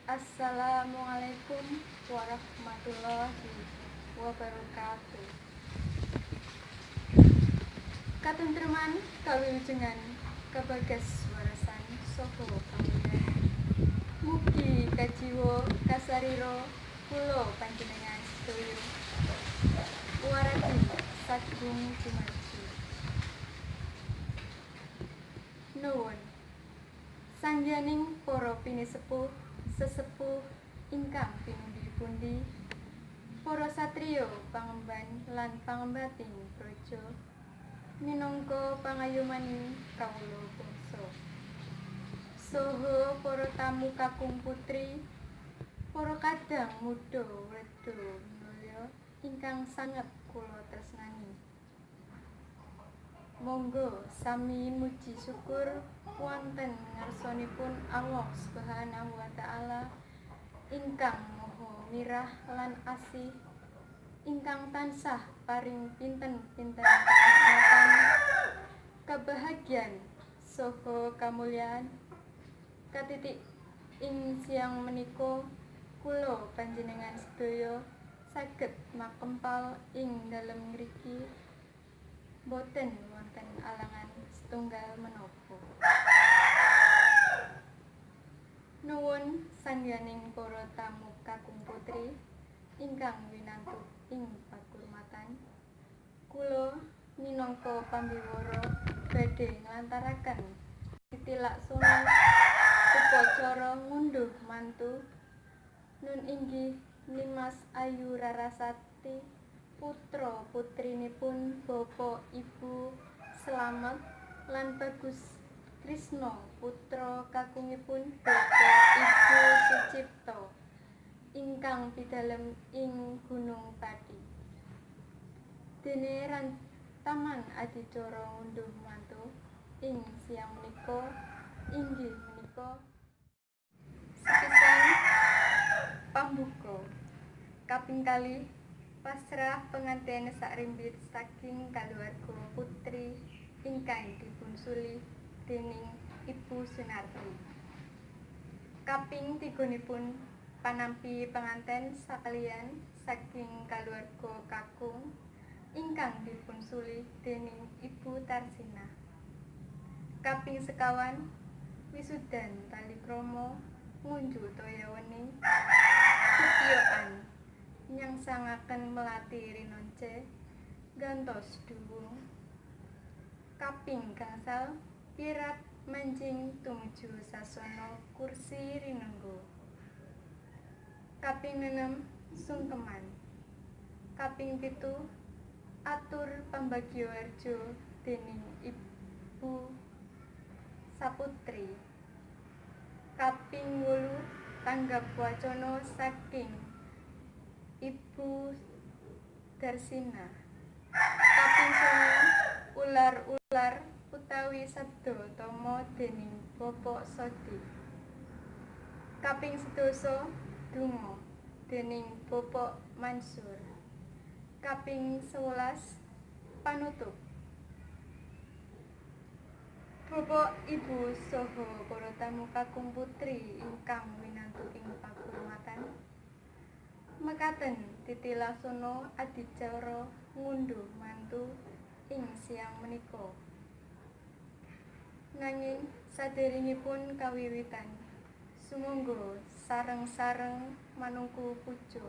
Assalamualaikum warahmatullahi wabarakatuh. Katentreman kawilujengan kabagas warasan saha pamilih. Mugi kajiwa kasarira kula panjenengan sedaya waradi sagung jumargi. Nuwun sangyaning para pinisepuh sesepuh ingkang pinundi-pundi, para satriya pangemban lan pangembating praja, minangka pangayomaning kawula bangsa, saha para tamu kakung putri, para kadang muda wedha mulya ingkang sanget kula tresnani. Monggo sami muji syukur wonten ngarsanipun Allah Subhanahu wa taala ingkang maha mirah lan asih, ingkang tansah paring pinten-pinten kanikmatan, kabahagyan saha kamulyaan katitik ing siang menika kula panjenengan sedaya saged makempal ing dalem ngriki boten wonten alangan setunggal menapa. Nuwun sangyaning para tamu kakung putri ingkang winantuk ing pakurmatan, kula minangka pambiwara badhe nglantaraken titilaksana upacara ngunduh mantu nun inggih Nimas Ayu Rarasati putra putrinipun Bapak Ibu Slamet lan Bagus Krisna putra kakungipun Bapak Ibu Sucipto ingkang pidalem ing Gunung Pati. Dene rantaman adicara ngunduh mantu ing siang menika inggih menika sepisan pambuka kaping kalih pasrah pengantin sakrimbit saking kaluwarga putri ingkang dipunsuli dening Ibu Sunarti. Kaping tigonipun panampi pengantin sakalian saking kaluwarga kakung ingkang dipunsuli dening Ibu Tarsina. Kaping sekawan wisudan talikrama ngunjuk toya wening setiaan nyangsangaken melati rinonce gantos duwung. Kaping gangsal pirat manjing tumuju sasana kursi rinenggo. Kaping 6 sungkeman. Kaping 7 atur pambagya warja dening Ibu Saputri. Kaping 8 tanggap wacana saking Ibu Darsina. Kaping 9 ular-ular utawi sabda tama dening Bapak Sodi. Kaping 11 donga dening Bapak Mansur. Kaping 11 panutup. Bapak Ibu saha para tamu kakung putri ingkang winantuk ing pakurmatan, mekaten titilaksana adicara ngunduh mantu ing siang menika. Nanging saderengipun kawiwitan, sumangga sareng-sareng manungku puja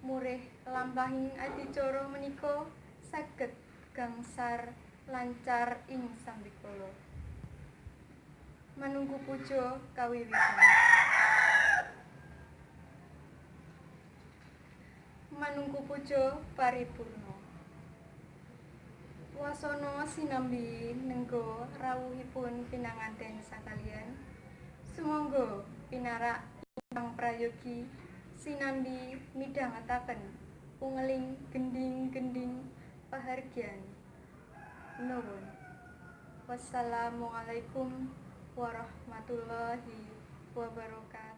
murih lampahing adicara menika saged gangsar lancar ing sambikala. Manungku puja kawiwitan. Manungku puja paripurna. Wasana sinambi nengga rawuhipun pinanganten sakalian, sumangga pinarak ingkang prayogi sinambi midhangetaken pungeling gending-gending pahargyan. Nuwun. Wassalamualaikum warahmatullahi wabarakatuh.